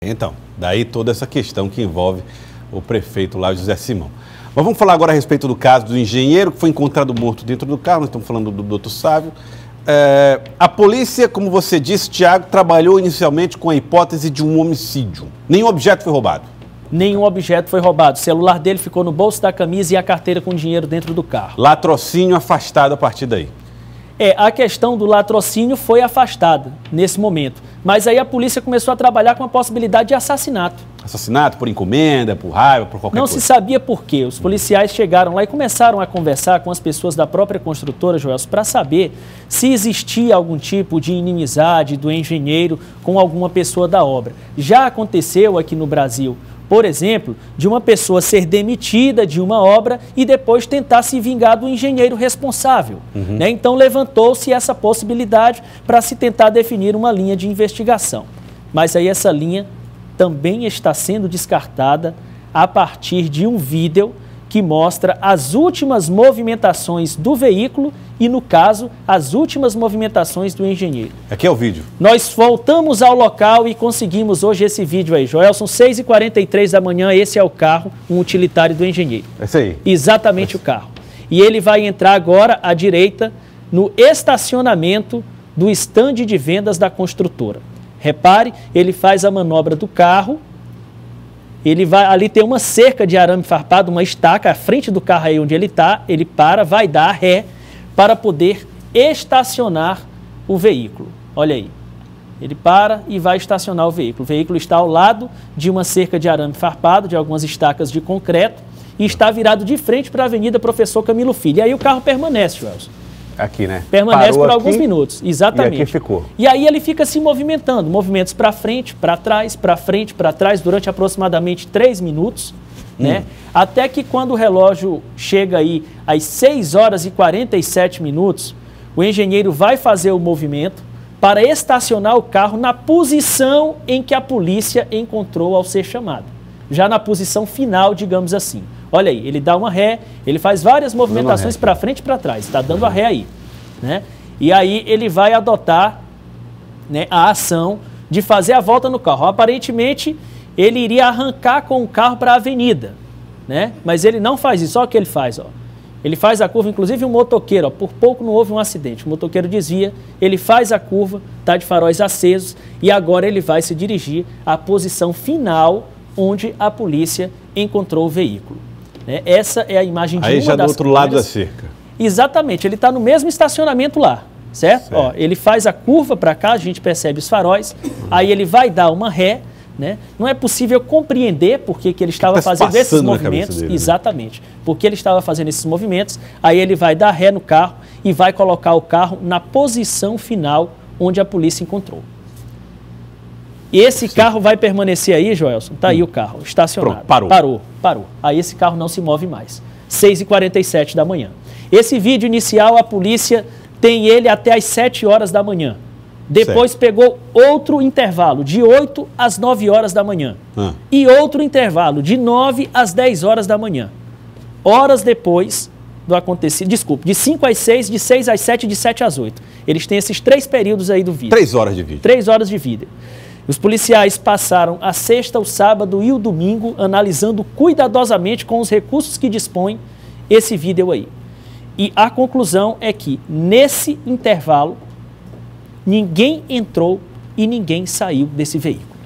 Então, daí toda essa questão que envolve o prefeito lá, José Simão. Mas vamos falar agora a respeito do caso do engenheiro que foi encontrado morto dentro do carro. Nós estamos falando do doutor Sávio. A polícia, como você disse, Tiago, trabalhou inicialmente com a hipótese de um homicídio. Nenhum objeto foi roubado. Nenhum objeto foi roubado. O celular dele ficou no bolso da camisa e a carteira com dinheiro dentro do carro. Latrocínio afastado a partir daí. A questão do latrocínio foi afastada nesse momento. Mas aí a polícia começou a trabalhar com a possibilidade de assassinato. Assassinato por encomenda, por raiva, por qualquer coisa. Não se sabia por quê. Os policiais chegaram lá e começaram a conversar com as pessoas da própria construtora, Joelson, para saber se existia algum tipo de inimizade do engenheiro com alguma pessoa da obra. Já aconteceu aqui no Brasil, por exemplo, de uma pessoa ser demitida de uma obra e depois tentar se vingar do engenheiro responsável. Então levantou-se essa possibilidade para se tentar definir uma linha de investigação. Mas aí essa linha também está sendo descartada a partir de um vídeo que mostra as últimas movimentações do veículo e, no caso, as últimas movimentações do engenheiro. Aqui é o vídeo. Nós voltamos ao local e conseguimos hoje esse vídeo aí, Joelson, 6h43 da manhã, esse é o carro, um utilitário do engenheiro. Esse aí. Exatamente o carro. E ele vai entrar agora à direita no estacionamento do estande de vendas da construtora. Repare, ele faz a manobra do carro, ali tem uma cerca de arame farpado, uma estaca, à frente do carro aí onde ele está, ele para, vai dar ré para poder estacionar o veículo. Olha aí, ele para e vai estacionar o veículo. O veículo está ao lado de uma cerca de arame farpado, de algumas estacas de concreto, e está virado de frente para a Avenida Professor Camilo Filho. E aí o carro permanece, Joelson. Aqui, né? Permanece Parou por aqui, alguns minutos, exatamente. E aqui ficou. E aí ele fica se movimentando, movimentos para frente, para trás, para frente, para trás, durante aproximadamente 3 minutos, né? Até que quando o relógio chega aí às 6h47, o engenheiro vai fazer o movimento para estacionar o carro na posição em que a polícia encontrou ao ser chamado. Já na posição final, digamos assim. Olha aí, ele dá uma ré, ele faz várias movimentações para frente e para trás, está dando a ré aí, né? E aí ele vai adotar, né, a ação de fazer a volta no carro. Aparentemente, ele iria arrancar com o carro para a avenida, né? Mas ele não faz isso, olha o que ele faz, ó. Ele faz a curva, inclusive um motoqueiro, ó, por pouco não houve um acidente, o motoqueiro desvia, ele faz a curva, está de faróis acesos e agora ele vai se dirigir à posição final onde a polícia encontrou o veículo. Essa é a imagem de aí uma já das do outro lado da cerca. Exatamente, ele está no mesmo estacionamento lá, certo? Ó, ele faz a curva para cá, a gente percebe os faróis, aí ele vai dar uma ré, né? Não é possível compreender por que ele estava fazendo esses movimentos, dele, exatamente, porque ele estava fazendo esses movimentos, aí ele vai dar ré no carro e vai colocar o carro na posição final onde a polícia encontrou. E esse carro vai permanecer aí, Joelson, tá aí o carro, estacionado. Pronto, parou. Aí esse carro não se move mais. 6h47 da manhã. Esse vídeo inicial, a polícia tem ele até às 7 horas da manhã. Depois pegou outro intervalo, de 8 às 9 horas da manhã. E outro intervalo, de 9 às 10 horas da manhã. Horas depois do acontecido, desculpe, de 5 às 6, de 6 às 7 e de 7 às 8. Eles têm esses 3 períodos aí do vídeo. 3 horas de vídeo. 3 horas de vídeo. Os policiais passaram a sexta, o sábado e o domingo analisando cuidadosamente com os recursos que dispõem esse vídeo aí. E a conclusão é que, nesse intervalo, ninguém entrou e ninguém saiu desse veículo.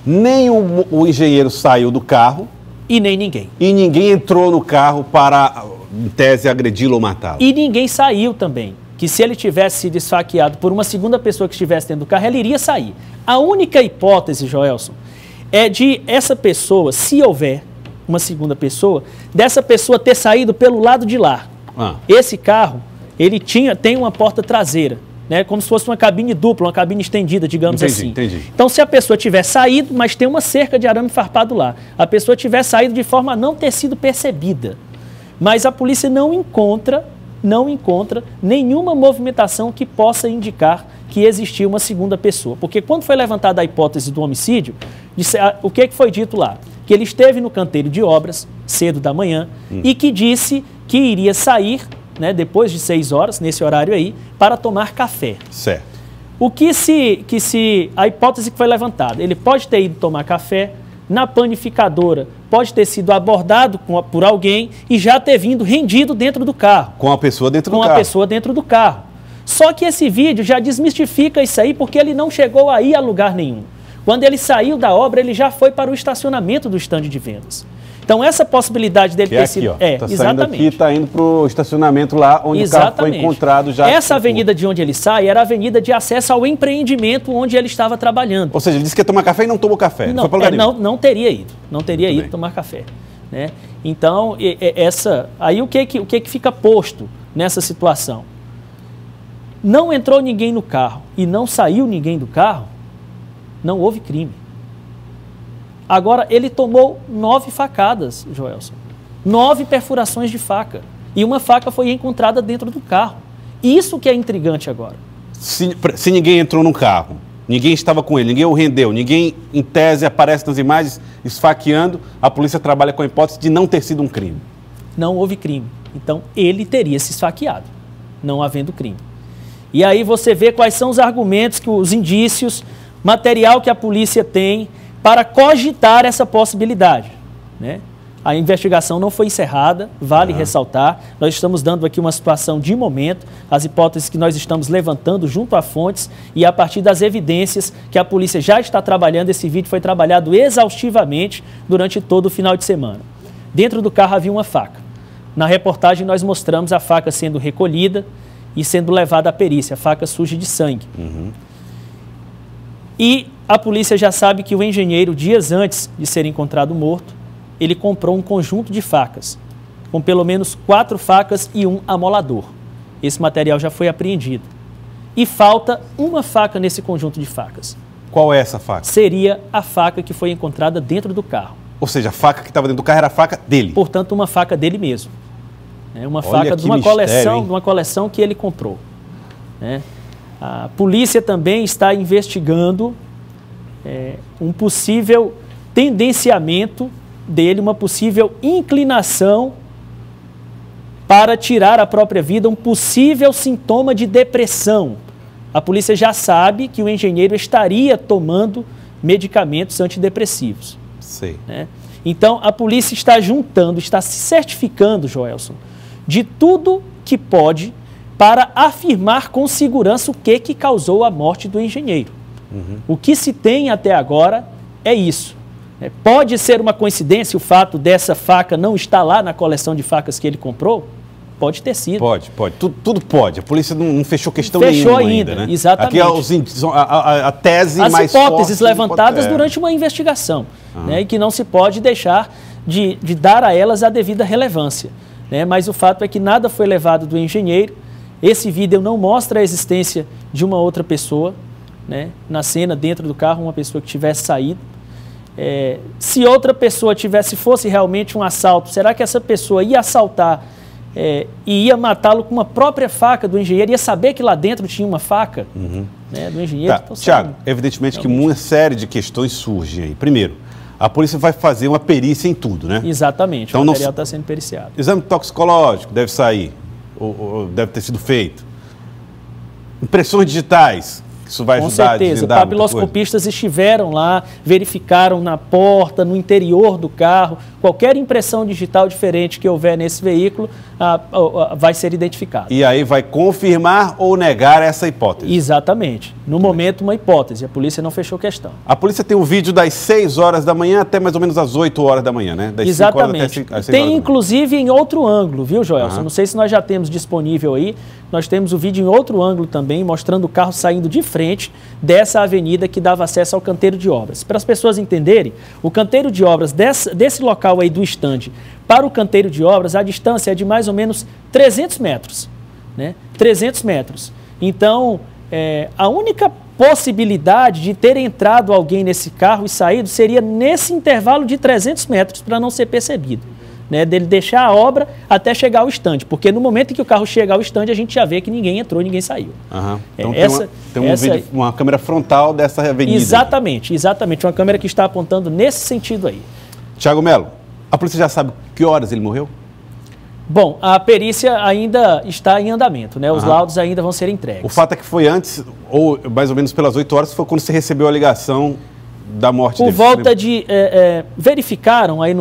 Nem o engenheiro saiu do carro. E nem ninguém. E ninguém entrou no carro para, em tese, agredi-lo ou matá-lo. E ninguém saiu também. Que se ele tivesse sido esfaqueado por uma segunda pessoa que estivesse dentro do carro, ele iria sair. A única hipótese, Joelson, é de essa pessoa, se houver uma segunda pessoa, dessa pessoa ter saído pelo lado de lá. Esse carro, ele tem uma porta traseira, né, como se fosse uma cabine dupla, uma cabine estendida, digamos assim. Entendi. Então, se a pessoa tiver saído, mas tem uma cerca de arame farpado lá, a pessoa tiver saído de forma a não ter sido percebida, mas a polícia não encontra nenhuma movimentação que possa indicar que existia uma segunda pessoa. Porque quando foi levantada a hipótese do homicídio, o que foi dito lá? Que ele esteve no canteiro de obras, cedo da manhã, e que disse que iria sair, né, depois de 6 horas, nesse horário aí, para tomar café. Certo. A hipótese que foi levantada, ele pode ter ido tomar café na panificadora, pode ter sido abordado por alguém e já ter vindo rendido dentro do carro. Com a pessoa dentro do carro. Com a pessoa dentro do carro. Só que esse vídeo já desmistifica isso aí, porque ele não chegou aí a lugar nenhum. Quando ele saiu da obra, ele já foi para o estacionamento do estande de vendas. Então, essa possibilidade dele ter sido... Está saindo aqui, está indo para o estacionamento lá onde o carro foi encontrado já. Essa avenida de onde ele sai era a avenida de acesso ao empreendimento onde ele estava trabalhando. Ou seja, ele disse que ia tomar café e não tomou café. Não, não teria ido. Não teria ido tomar café. Né? Então, aí o que fica posto nessa situação? Não entrou ninguém no carro e não saiu ninguém do carro, não houve crime. Agora, ele tomou 9 facadas, Joelson. 9 perfurações de faca. E uma faca foi encontrada dentro do carro. Isso que é intrigante agora. Se ninguém entrou no carro, ninguém estava com ele, ninguém o rendeu, ninguém, em tese, aparece nas imagens esfaqueando, a polícia trabalha com a hipótese de não ter sido um crime. Não houve crime. Então, ele teria se esfaqueado, não havendo crime. E aí você vê quais são os argumentos, os indícios, material que a polícia tem para cogitar essa possibilidade, né? A investigação não foi encerrada, vale ressaltar. Nós estamos dando aqui uma situação de momento, as hipóteses que nós estamos levantando junto a fontes e a partir das evidências que a polícia já está trabalhando. Esse vídeo foi trabalhado exaustivamente durante todo o final de semana. Dentro do carro havia uma faca. Na reportagem nós mostramos a faca sendo recolhida e sendo levada à perícia, a faca suja de sangue. E a polícia já sabe que o engenheiro, dias antes de ser encontrado morto, ele comprou um conjunto de facas, com pelo menos 4 facas e um amolador. Esse material já foi apreendido. E falta uma faca nesse conjunto de facas. Qual é essa faca? Seria a faca que foi encontrada dentro do carro. Ou seja, a faca que estava dentro do carro era a faca dele? Portanto, uma faca dele mesmo. Uma Olha faca de uma coleção que ele comprou. A polícia também está investigando um possível tendenciamento dele, uma possível inclinação para tirar a própria vida, um possível sintoma de depressão. A polícia já sabe que o engenheiro estaria tomando medicamentos antidepressivos. Sei. Então, a polícia está juntando, está se certificando, Joelson, de tudo que pode para afirmar com segurança o que causou a morte do engenheiro. O que se tem até agora é isso. Pode ser uma coincidência o fato dessa faca não estar lá na coleção de facas que ele comprou? Pode ter sido. Pode. Tudo pode. A polícia não fechou questão nenhuma ainda, né? Exatamente. Aqui a tese mais forte... As hipóteses levantadas durante uma investigação, e que não se pode deixar de dar a elas a devida relevância. Mas o fato é que nada foi levado do engenheiro. Esse vídeo não mostra a existência de uma outra pessoa, na cena, dentro do carro, uma pessoa que tivesse saído. Se outra pessoa fosse realmente um assalto, será que essa pessoa ia assaltar e ia matá-lo com uma própria faca do engenheiro? Ia saber que lá dentro tinha uma faca do engenheiro? Tá. Tiago, evidentemente que uma série de questões surgem aí. Primeiro, a polícia vai fazer uma perícia em tudo, né? Exatamente, então, o material está sendo periciado. Exame toxicológico deve sair, ou deve ter sido feito. Impressões digitais. Isso vai ajudar a desvendar muita coisa. Papiloscopistas estiveram lá, verificaram na porta, no interior do carro. Qualquer impressão digital diferente que houver nesse veículo vai ser identificada. E aí vai confirmar ou negar essa hipótese? Exatamente. No momento, uma hipótese. A polícia não fechou questão. A polícia tem um vídeo das 6 horas da manhã até mais ou menos as 8 horas da manhã, né? Das Exatamente. 5 horas até 6 tem, horas inclusive, em outro ângulo, viu, Joelson? Não sei se nós já temos disponível aí. Nós temos o vídeo em outro ângulo também, mostrando o carro saindo de frente dessa avenida que dava acesso ao canteiro de obras. Para as pessoas entenderem, o canteiro de obras desse local aí do estande para o canteiro de obras, a distância é de mais ou menos 300 metros. 300 metros. Então, a única possibilidade de ter entrado alguém nesse carro e saído seria nesse intervalo de 300 metros para não ser percebido. Dele deixar a obra até chegar ao estande, porque no momento em que o carro chega ao estande, a gente já vê que ninguém entrou, ninguém saiu. Então tem uma câmera frontal dessa avenida. Exatamente, uma câmera que está apontando nesse sentido aí. Tiago Melo, a polícia já sabe que horas ele morreu? Bom, a perícia ainda está em andamento, né? Os laudos ainda vão ser entregues. O fato é que foi antes, ou mais ou menos pelas 8 horas, foi quando você recebeu a ligação da morte dele. Por volta de... verificaram aí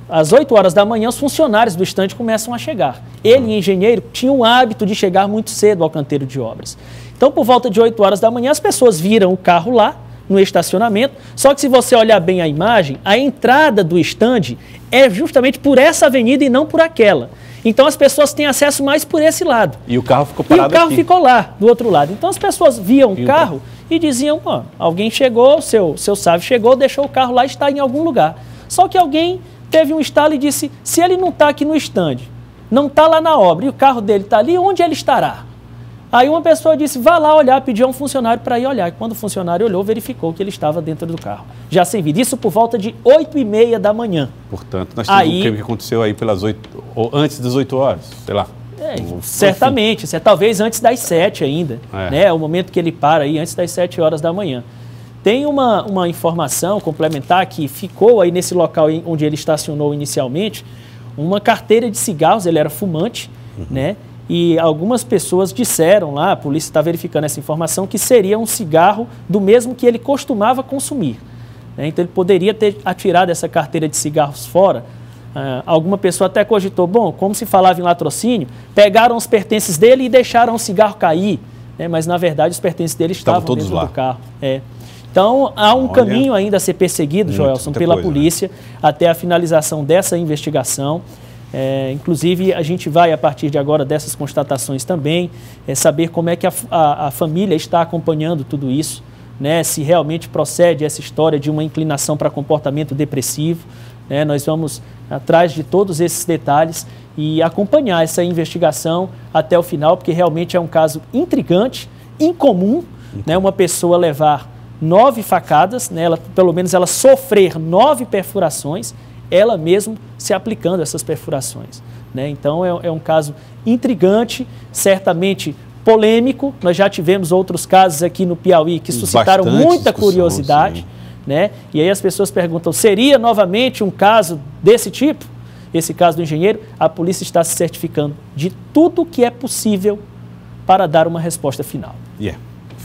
às 8 horas da manhã, os funcionários do estande começam a chegar. Ele, engenheiro, tinha o hábito de chegar muito cedo ao canteiro de obras. Então, por volta de 8 horas da manhã, as pessoas viram o carro lá, no estacionamento, só que se você olhar bem a imagem, a entrada do estande é justamente por essa avenida e não por aquela. Então as pessoas têm acesso mais por esse lado. E o carro ficou parado aqui. E o carro ficou lá, do outro lado. Então as pessoas viam o carro e diziam, ó, alguém chegou, seu Sávio chegou, deixou o carro lá e está em algum lugar. Só que alguém teve um estalo e disse, se ele não está aqui no estande, não está lá na obra e o carro dele está ali, onde ele estará? Aí uma pessoa disse, vá lá olhar, pediu a um funcionário para ir olhar. E quando o funcionário olhou, verificou que ele estava dentro do carro, já sem vida. Isso por volta de 8h30 da manhã. Portanto, nós temos um crime que aconteceu aí pelas 8, ou antes das 8 horas, sei lá. Certamente, talvez antes das 7 ainda. Né? O momento que ele para aí, antes das 7 horas da manhã. Tem uma informação complementar que ficou aí nesse local onde ele estacionou inicialmente, uma carteira de cigarros, ele era fumante, né? E algumas pessoas disseram lá, a polícia está verificando essa informação, que seria um cigarro do mesmo que ele costumava consumir. Né? Então ele poderia ter atirado essa carteira de cigarros fora. Alguma pessoa até cogitou, bom, como se falava em latrocínio, pegaram os pertences dele e deixaram o cigarro cair. Né? Mas na verdade os pertences dele estavam todos dentro lá. do carro. Então há um caminho ainda a ser perseguido, Joelson, pela polícia, até a finalização dessa investigação. Inclusive, a gente vai, a partir de agora, dessas constatações também, saber como é que a família está acompanhando tudo isso, né? Se realmente procede essa história de uma inclinação para comportamento depressivo. Né? Nós vamos atrás de todos esses detalhes e acompanhar essa investigação até o final, porque realmente é um caso intrigante, incomum, né? Uma pessoa levar 9 facadas, né? Pelo menos ela sofrer 9 perfurações, ela mesmo se aplicando essas perfurações. Né? Então é um caso intrigante, certamente polêmico. Nós já tivemos outros casos aqui no Piauí que suscitaram muita curiosidade. Né? E aí as pessoas perguntam, seria novamente um caso desse tipo? Esse caso do engenheiro? A polícia está se certificando de tudo que é possível para dar uma resposta final. Yeah.